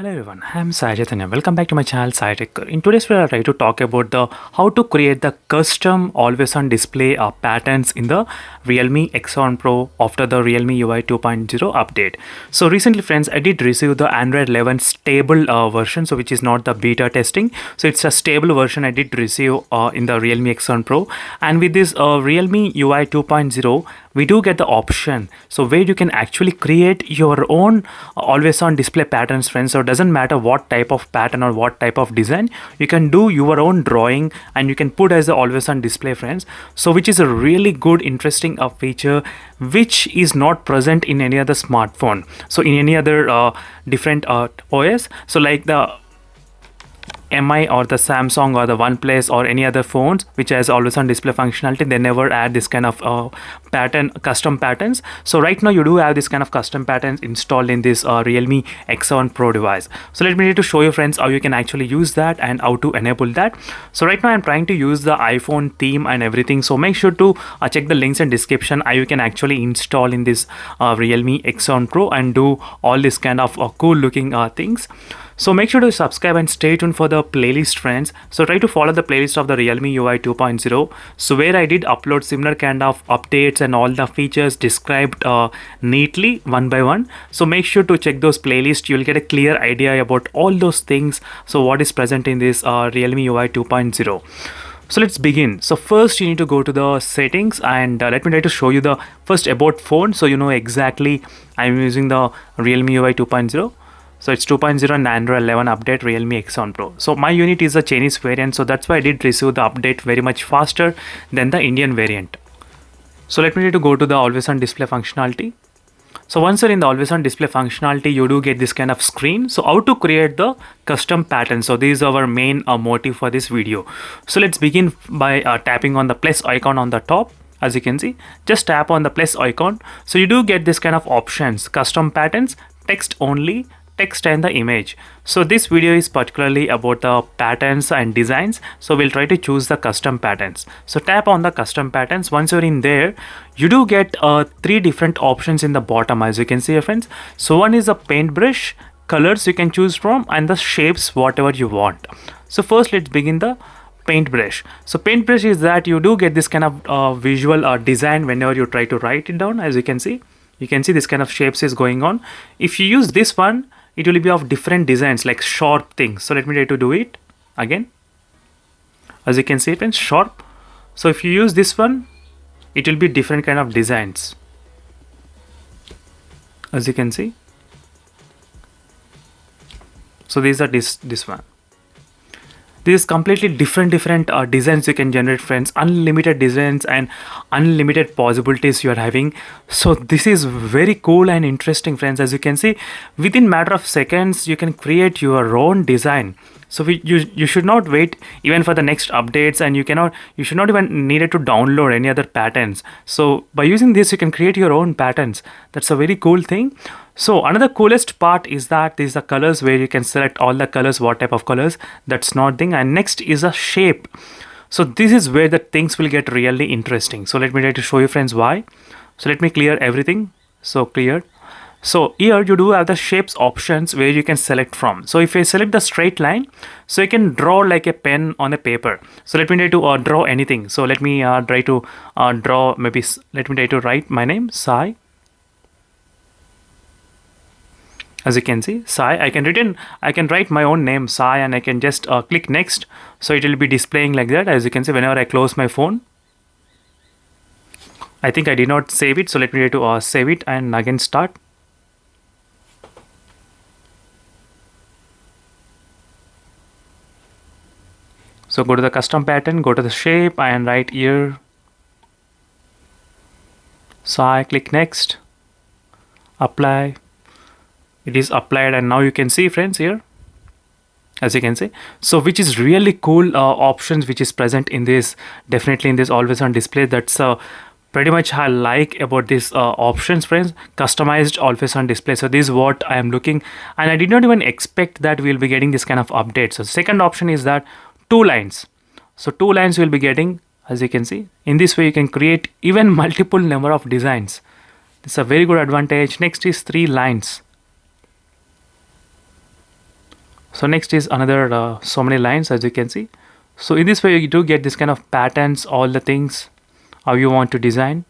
Hello everyone, I am Sai Chaitanya. Welcome back to my channel Sai Tech. In today's video, I'll try to talk about the how to create the custom always-on display patterns in the Realme X7 Pro after the Realme UI 2.0 update. So recently, friends, I did receive the Android 11 stable version, so which is not the beta testing. So it's a stable version I did receive in the Realme X7 Pro, and with this Realme UI 2.0, we do get the option so where you can actually create your own always on display patterns, friends. So it doesn't matter what type of pattern or what type of design, you can do your own drawing and you can put as the always on display, friends. So which is a really good interesting feature which is not present in any other smartphone, so in any other different OS, so like the MI or the Samsung or the OnePlus or any other phones which has always on display functionality, they never add this kind of custom patterns. So right now you do have this kind of custom patterns installed in this Realme X7 Pro device. So let me need to show you, friends, how you can actually use that and how to enable that. So right now I'm trying to use the iPhone theme and everything, so make sure to check the links in description how you can actually install in this Realme X7 Pro and do all this kind of cool looking things. So make sure to subscribe and stay tuned for the playlist, friends. So try to follow the playlist of the Realme UI 2.0. So where I did upload similar kind of updates and all the features described neatly one by one. So make sure to check those playlists. You'll get a clear idea about all those things. So what is present in this Realme UI 2.0. So let's begin. So first you need to go to the settings and let me try to show you the first about phone. So you know exactly I'm using the Realme UI 2.0. So it's 2.0 and Android 11 update Realme X7 Pro. So my unit is a Chinese variant, so that's why I did receive the update very much faster than the Indian variant. So let me need to go to the always on display functionality. So once you're in the always on display functionality, you do get this kind of screen. So how to create the custom pattern. So this is our main motive for this video. So let's begin by tapping on the plus icon on the top. As you can see, just tap on the plus icon. So you do get this kind of options: custom patterns, text only, text and the image. So this video is particularly about the patterns and designs, so we'll try to choose the custom patterns. So tap on the custom patterns. Once you're in there, you do get three different options in the bottom, as you can see, friends. So one is a paintbrush, colors you can choose from, and the shapes whatever you want. So first let's begin the paintbrush. So paintbrush is that you do get this kind of visual design whenever you try to write it down. As you can see this kind of shapes is going on. If you use this one, it will be of different designs like sharp things. So let me try to do it again. As you can see, it's sharp. So if you use this one, it will be different kind of designs. As you can see. So these are this one. This is completely different designs you can generate, friends. Unlimited designs and unlimited possibilities you are having. So this is very cool and interesting, friends. As you can see, within matter of seconds you can create your own design. So you should not wait even for the next updates, and you should not even needed to download any other patterns. So by using this you can create your own patterns. That's a very cool thing. So another coolest part is that these are colors where you can select all the colors, what type of colors. That's not thing. And next is a shape. So this is where the things will get really interesting. So let me try to show you, friends, why. So let me clear everything. So cleared. So here you do have the shapes options where you can select from. So if I select the straight line, so you can draw like a pen on a paper. So let me try to draw anything. So let me try to draw, maybe let me try to write my name, Sai. As you can see, Sai, I can write my own name, Sai, and I can just click next. So it will be displaying like that. As you can see, whenever I close my phone, I think I did not save it. So let me try to save it and again start. So go to the custom pattern, go to the shape and right here. So I click next, apply. It is applied, and now you can see, friends, here. As you can see, so which is really cool options which is present in this, definitely in this always on display. That's pretty much I like about this options, friends. Customized always on display. So this is what I am looking, and I did not even expect that we'll be getting this kind of update. So second option is that 2 lines. So 2 lines you'll be getting, as you can see. In this way you can create even multiple number of designs. It's a very good advantage. Next is 3 lines. So next is another so many lines, as you can see. So in this way you do get this kind of patterns, all the things how you want to design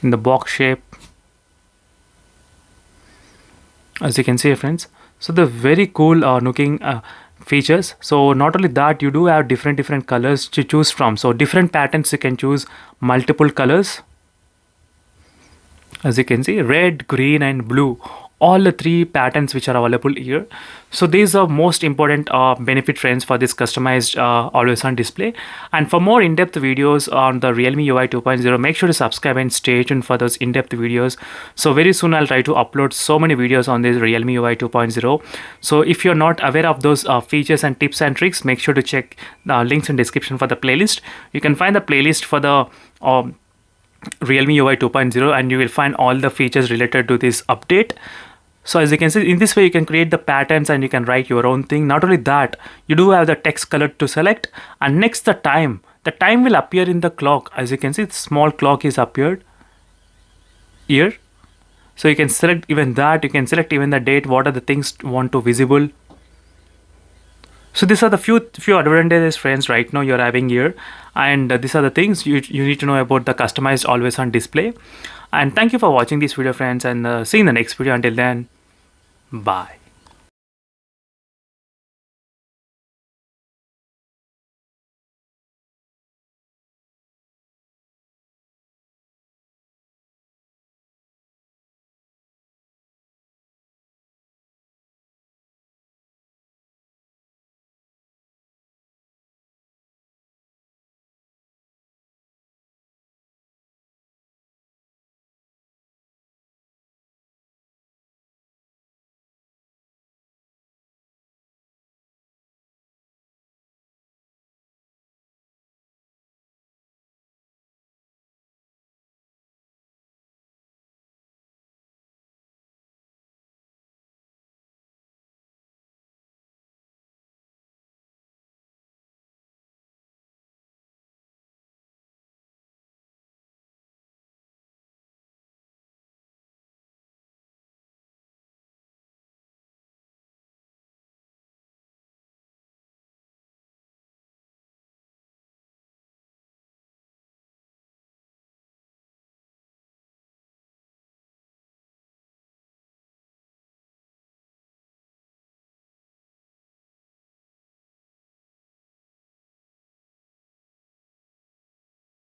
in the box shape, as you can see, friends. So the very cool looking features. So not only that, you do have different colors to choose from. So different patterns, you can choose multiple colors, as you can see, red, green and blue, all the three patterns which are available here. So these are most important benefit, friends, for this customized always on display. And for more in-depth videos on the Realme UI 2.0, make sure to subscribe and stay tuned for those in-depth videos. So very soon I'll try to upload so many videos on this Realme UI 2.0. So if you're not aware of those features and tips and tricks, make sure to check the links in description for the playlist. You can find the playlist for the Realme UI 2.0 and you will find all the features related to this update. So as you can see, in this way you can create the patterns and you can write your own thing. Not only that, you do have the text color to select, and next the time will appear in the clock. As you can see, the small clock is appeared here. So you can select even that, you can select even the date, what are the things you want to visible. So these are the few advantages, friends, right now you're having here, and these are the things you need to know about the customized always on display. And thank you for watching this video, friends, and see you in the next video. Until then, bye.